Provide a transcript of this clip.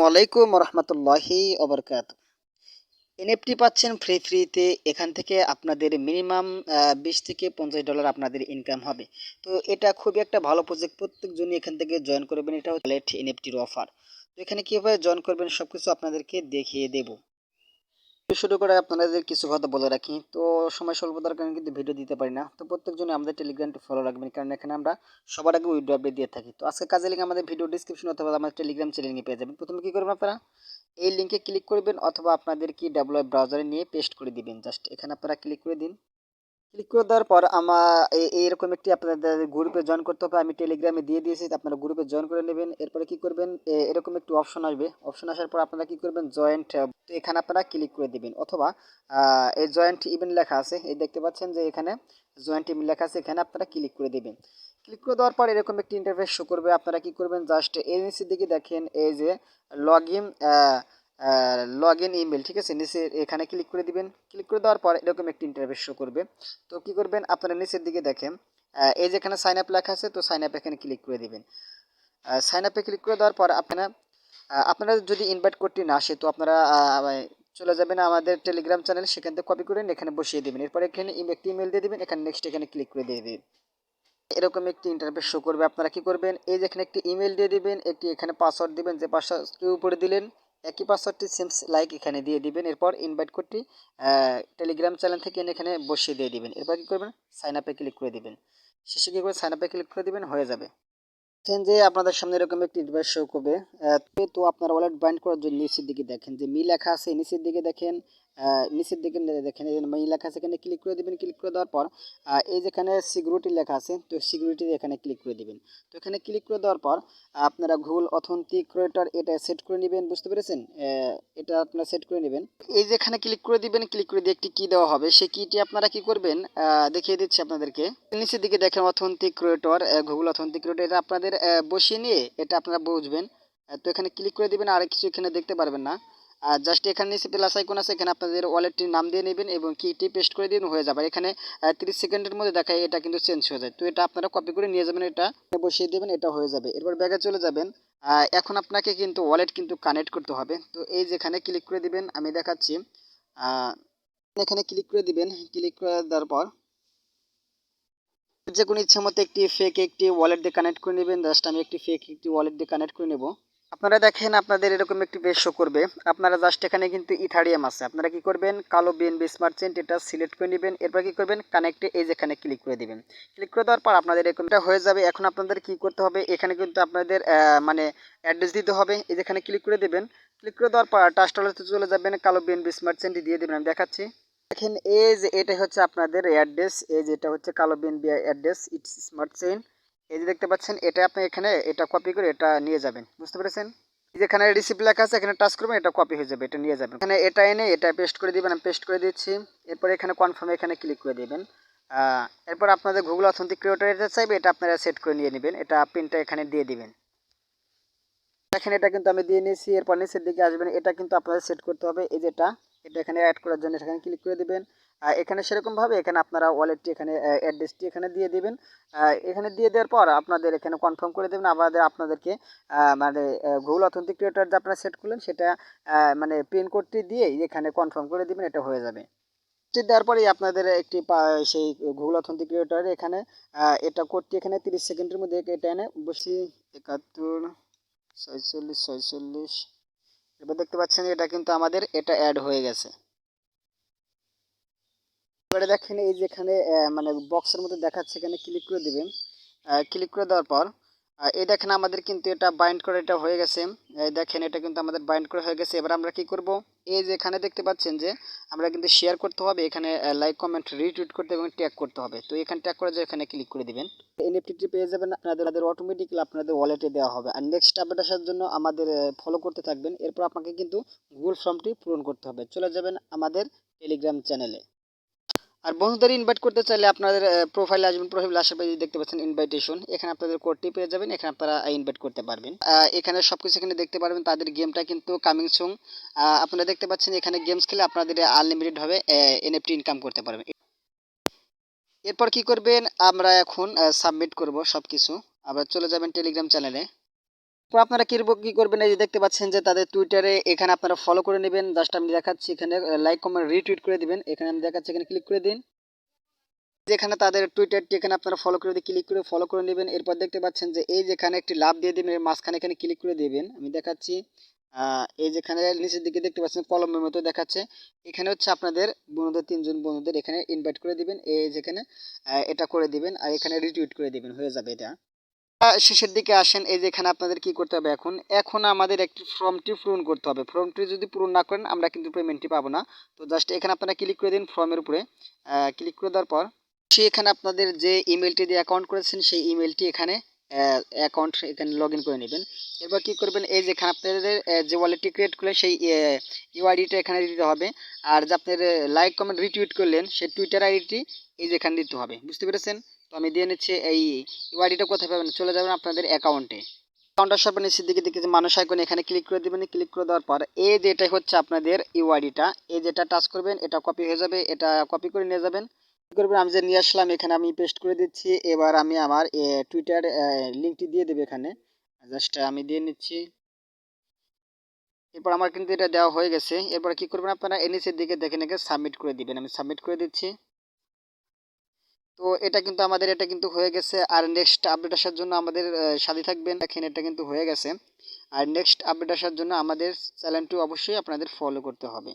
ওয়ালাইকুম রহমতুল্লাহি ওবরকাত। এনএফটি পাচ্ছেন ফ্রিতে। এখান থেকে আপনাদের মিনিমাম 20 থেকে $50 আপনাদের ইনকাম হবে। তো এটা খুবই একটা ভালো প্রজেক্ট, প্রত্যেকজনই এখান থেকে জয়েন করবেন। এটা হচ্ছে এনএফটির অফার। তো এখানে কিভাবে জয়েন করবেন সবকিছু আপনাদেরকে দেখিয়ে দেব। শুরু করে আপনাদের কিছু কথা বলে রাখি। তো সময় স্বল্পতার কারণে কিন্তু ভিডিও দিতে পারি না। তো প্রত্যেকজনই আমাদের টেলিগ্রামটি ফলো রাখবেন, কারণ এখানে আমরা সবার আগে উইড্রো আপডেট দিয়ে থাকি। তো আজকে কাজে লিঙ্ক আমাদের ভিডিও ডিসক্রিপশন অথবা আমাদের টেলিগ্রাম চ্যানেলে পেয়ে যাবেন। প্রথমে কি করবেন আপনারা এই লিঙ্কে ক্লিক করবেন, অথবা আপনাদের কি ডাব্লিউ ব্রাউজারে নিয়ে পেস্ট করে দিবেন। জাস্ট এখানে আপনারা ক্লিক করে দিন। ক্লিক করে দেওয়ার পর এইরকম একটি আপনাদের গ্রুপে জয়েন করতে হবে। আমি টেলিগ্রামে দিয়ে দিয়েছি, আপনারা গ্রুপে জয়েন করে নেবেন। এরপরে কি করবেন, এরকম একটি অপশন আসবে। অপশন আসার পর আপনারা কি করবেন, জয়েন্ট। তো এখানে আপনারা ক্লিক করে দিবেন, অথবা এই জয়েন্ট ইভেন্ট লেখা আছে, এই দেখতে পাচ্ছেন যে এখানে জয়েন্ট ইভেন্ট লেখা আছে, এখানে আপনারা ক্লিক করে দিবেন। ক্লিক করে দেওয়ার পর এরকম একটি ইন্টারফেস শো করবে। আপনারা কি করবেন, জাস্ট এই নিচের দিকে দেখেন এই যে log in log in email, ঠিক আছে, নিচে এখানে ক্লিক করে দিবেন। ক্লিক করে দেওয়ার পর এরকম একটি ইন্টারফেস শো করবে। তো কি করবেন, আপনারা নিচের দিকে দেখেন এই যেখানে সাইন আপ লেখা আছে, তো সাইন আপ এখানে ক্লিক করে দিবেন। সাইন আপে ক্লিক করে দেওয়ার পর আপনারা যদি ইনভাইট কোডটি না আসে, তো আপনারা চলে যাবেন আমাদের টেলিগ্রাম চ্যানেল, সেখান থেকে কপি করে এখানে বসিয়ে দেবেন। এরপর এখানে একটি ইমেল দিয়ে দেবেন, এখানে নেক্সট এখানে ক্লিক করে দিয়ে দেবেন। এরকম একটি ইন্টারফেস শো করবে। আপনারা কি করবেন, এই যে এখানে একটি ইমেল দিয়ে দিবেন, একটি এখানে পাসওয়ার্ড দিবেন, যে পাসওয়ার্ডটি উপরে দিলেন একই পাসওয়ার্ডটি সেম লাইক এখানে দিয়ে দিবেন। এরপর ইনভাইট কোডটি টেলিগ্রাম চ্যানেল থেকে এখানে বসিয়ে দিয়ে দিবেন। এরপর কি করবেন, সাইন আপে ক্লিক করে দিবেন। শেষে কি করে সাইন আপে ক্লিক করে দিবেন, হয়ে যাবে। দেখেন যে আপনাদের সামনে এরকম একটি ডিভাইস শো করবে। তো আপনার ওয়ালেট বাইন্ড করার জন্য নিচের দিকে দেখেন যে মি লেখা আছে, নিচের দিকে দেখেন নিচের দিকে দেখেন এই মি লেখা আছে, এখানে ক্লিক করে দিবেন। ক্লিক করে দেওয়ার পর এই যেখানে সিকিউরিটি লেখা আছে, তো সিকিউরিটি এখানে ক্লিক করে দিবেন। তো এখানে ক্লিক করে দেওয়ার পর আপনারা গুগল অথেন্টিক ক্রিয়েটর এটা সেট করে নেবেন, বুঝতে পেরেছেন? এটা আপনারা সেট করে নেবেন। এই যে এখানে ক্লিক করে দিবেন, ক্লিক করে দিয়ে একটি কি দেওয়া হবে, সেই কিটি আপনারা কি করবেন, দেখিয়ে দিচ্ছি আপনাদেরকে। নিচের দিকে দেখেন authentic creator, Google authentic creator, এটা আপনাদের বসিয়ে নিয়ে এটা আপনারা বুঝবেন। তো এখানে ক্লিক করে দিবেন, আর কিছু এখানে দেখতে পারবেন না। আর জাস্ট এখানে নিচে প্লাস আইকন আছে, এখানে আপনাদের ওয়ালেটটির নাম দিয়ে নেবেন এবং কিটি পেস্ট করে দিন, হয়ে যাবে। এখানে 30 সেকেন্ডের মধ্যে দেখায় এটা কিন্তু চেঞ্জ হয়ে যায়। তো এটা আপনারা কপি করে নিয়ে যাবেন, এটা বসিয়ে দেবেন, এটা হয়ে যাবে। এরপর ব্যাগে চলে যাবেন। এখন আপনাকে কিন্তু ওয়ালেট কিন্তু কানেক্ট করতে হবে। তো এই যেখানে ক্লিক করে দিবেন, আমি দেখাচ্ছি। এখানে ক্লিক করে দিবেন। ক্লিক করে দেওয়ার পর যে কোনো ইচ্ছে মতো একটি ওয়ালেট দিয়ে কানেক্ট করে নেবেন। জাস্ট আমি একটি ওয়ালেট দিয়ে কানেক্ট করে নেব। আপনারা দেখেন আপনাদের এরকম একটি পেজ শো করবে। আপনারা জাস্ট এখানে কিন্তু ইথারিয়াম আছে, আপনারা কি করবেন, কালো বিএনবি স্মার্ট চেইন এটা সিলেক্ট করে নেবেন। এরপর কি করবেন, কানেক্টে এই যেখানে ক্লিক করে দিবেন। ক্লিক করে দেওয়ার পর আপনাদের এরকমটা হয়ে যাবে। এখন আপনাদের কি করতে হবে, এখানে কিন্তু আপনাদের মানে অ্যাড্রেস দিতে হবে। এই যেখানে ক্লিক করে দেবেন। ক্লিক করে দেওয়ার পর টাস্ক ওয়ালেটে চলে যাবেন, কালো বিএনবি স্মার্ট চেইনটি দিয়ে দেবেন, আমি দেখাচ্ছি। দেখেন এই যে এটা হচ্ছে আপনাদের অ্যাড্রেস, এই যে এটা হচ্ছে কালো BNB address it's smart chain. এই যে দেখতে পাচ্ছেন, এটা আপনি এখানে এটা কপি করে এটা নিয়ে যাবেন, বুঝতে পেরেছেন? যেখানে রিসিপ্ট লেখা আছে এখানে টাচ করবেন, এটা কপি হয়ে যাবে, এটা নিয়ে যাবেন। এখানে এটা এনে এটা পেস্ট করে দিবেন, আমি পেস্ট করে দিচ্ছি। এরপর এখানে কনফার্ম এখানে ক্লিক করে দিবেন। এরপর আপনাদের গুগল অথেন্টিক ক্রিয়েটর এটা চাইবে, এটা আপনারা সেট করে নিয়ে নেবেন, এটা পিনটা এখানে দিয়ে দিবেন। দেখেন এটা কিন্তু আমি দিয়ে নিয়েছি। এরপর নিচের দিকে আসবেন, এটা কিন্তু আপনাদের সেট করতে হবে। এই যেটা এটা এখানে অ্যাড করার জন্য সেখানে ক্লিক করে দিবেন। এখানে সেরকমভাবে এখানে আপনারা ওয়ালেটটি এখানে অ্যাড্রেসটি এখানে দিয়ে দিবেন। এখানে দিয়ে দেওয়ার পর আপনাদের এখানে কনফার্ম করে দেবেন। আপনাদেরকে মানে গুগল অথেন্টিক ক্রিয়েটর যে আপনারা সেট করলেন সেটা মানে পিন কোডটি দিয়ে এখানে কনফার্ম করে দিবেন, এটা হয়ে যাবে। দেওয়ার পরেই আপনাদের সেই গুগল অথেন্টিক ক্রিয়েটর এখানে এটা কোডটি এখানে 30 সেকেন্ডের মধ্যে এটা এনে বসি 71 46 46। এবার দেখতে পাচ্ছেন এটা কিন্তু আমাদের এটা অ্যাড হয়ে গেছে। এবারে দেখেন এই যেখানে মানে বক্সের মধ্যে দেখাচ্ছে, এখানে ক্লিক করে দিবেন। ক্লিক করে দেওয়ার পর এই দেখেন আমাদের কিন্তু এটা বাইন্ড করে এটা হয়ে গেছে। এই দেখেন এটা কিন্তু আমাদের বাইন্ড করে হয়ে গেছে। এবার আমরা কি করব, এই যে এখানে দেখতে পাচ্ছেন যে আমরা কিন্তু শেয়ার করতে হবে, এখানে লাইক কমেন্ট রিটুইট করতে এবং ট্যাগ করতে হবে। তো এখানে ট্যাগ করে যে এখানে ক্লিক করে দিবেন, এনএফটি পেয়ে যাবেন। আপনাদের অটোমেটিক্যালি আপনাদের ওয়ালেটে দেওয়া হবে। আর নেক্সট আপডেট আসার জন্য আমাদের ফলো করতে থাকবেন। এরপর আপনাকে কিন্তু গুগল ফর্মটি পূরণ করতে হবে। চলে যাবেন আমাদের টেলিগ্রাম চ্যানেলে। আর বন্ধুদের ইনভাইট করতে চাইলে আপনাদের প্রোফাইলে আসবেন, প্রোফাইলে আসার পরে দেখতে পাচ্ছেন ইনভাইটেশন, এখানে আপনাদের কোডটি পেয়ে যাবেন, এখানে আপনারা ইনভাইট করতে পারবেন। এখানে সবকিছু এখানে দেখতে পারবেন। তাদের গেমটা কিন্তু কামিং সুন। আপনারা দেখতে পাচ্ছেন এখানে গেমস খেলে আপনাদের আনলিমিটেড ভাবে এনএফটি ইনকাম করতে পারবেন। এরপর কি করবেন, আমরা এখন সাবমিট করব সবকিছু। আবার চলে যাবেন টেলিগ্রাম চ্যানেলে। তো আপনারা কি করবেন, এই যে দেখতে পাচ্ছেন যে তাদের টুইটারে এখানে আপনারা ফলো করে নেবেন। জাস্ট আমি দেখাচ্ছি এখানে লাইক কমেন্ট রিটুইট করে দিবেন, এখানে আমি দেখাচ্ছি, এখানে ক্লিক করে দিন। যেখানে তাদের টুইটারটি এখানে আপনারা ফলো করে দিয়ে ক্লিক করে ফলো করে নেবেন। এরপর দেখতে পাচ্ছেন যে এই যেখানে একটি লাভ দিয়ে দিবেন, এর মাঝখানে এখানে ক্লিক করে দিবেন। আমি দেখাচ্ছি, এই যেখানে নিচের দিকে দেখতে পাচ্ছেন কলমের মতো দেখাচ্ছে, এখানে হচ্ছে আপনাদের বন্ধুদের 3 জন বন্ধুদের এখানে ইনভাইট করে দিবেন। এই যেখানে এটা করে দিবেন আর এখানে রিটুইট করে দিবেন, হয়ে যাবে এটা। শেষের দিকে আসেন, এই যে এখানে আপনাদের কি করতে হবে, এখন এখন আমাদের একটি ফর্মটি পূরণ করতে হবে। ফর্মটি যদি পূরণ না করেন আমরা কিন্তু পেমেন্টটি পাবো না। তো জাস্ট এখানে আপনারা ক্লিক করে দিন ফর্মের উপরে। ক্লিক করে দেওয়ার পর এখানে আপনাদের যে ইমেলটি দিয়ে অ্যাকাউন্ট করেছেন সেই ইমেলটি এখানে অ্যাকাউন্ট এখানে লগ ইন করে নেবেন। এরপর কি করবেন, এই যে এখানে আপনাদের যে ওয়ালেটটি ক্রিয়েট করলেন সেই ইউআইডিটা এখানে দিতে হবে। আর যে আপনার লাইক কমেন্ট রিটুইট করলেন সেই টুইটার আইডিটি এই যে এখানে দিতে হবে, বুঝতে পেরেছেন? তো আমি দিয়ে নিচ্ছি। এই ইউআইডিটা কোথায় পাবেন, চলে যাবেন আপনাদের অ্যাকাউন্টে। অ্যাকাউন্টটার সব নিচের দিকে দেখে যে মানুষ আইকন এখানে ক্লিক করে দেবেন। ক্লিক করে দেওয়ার পর এই যেটা হচ্ছে আপনাদের ইউআইডিটা, এই যেটা টাচ করবেন এটা কপি হয়ে যাবে, এটা কপি করে নিয়ে যাবেন। কি করবেন, আমি যে নিয়ে আসলাম এখানে আমি পেস্ট করে দিচ্ছি। এবার আমি আমার টুইটার লিঙ্কটি দিয়ে দেবো এখানে, জাস্ট আমি দিয়ে নিচ্ছি। এরপর আমার কিন্তু এটা দেওয়া হয়ে গেছে। এরপর কি করবেন, আপনারা নিচের দিকে দেখে দেখে সাবমিট করে দিবেন। আমি সাবমিট করে দিচ্ছি। তো এটা কিন্তু হয়ে গেছে। আর নেক্সট আপডেট আসার জন্য আমাদের সাথে থাকবেন। দেখেন এটা কিন্তু হয়ে গেছে। আর নেক্সট আপডেট আসার জন্য আমাদের চ্যানেলটি অবশ্যই আপনাদের ফলো করতে হবে।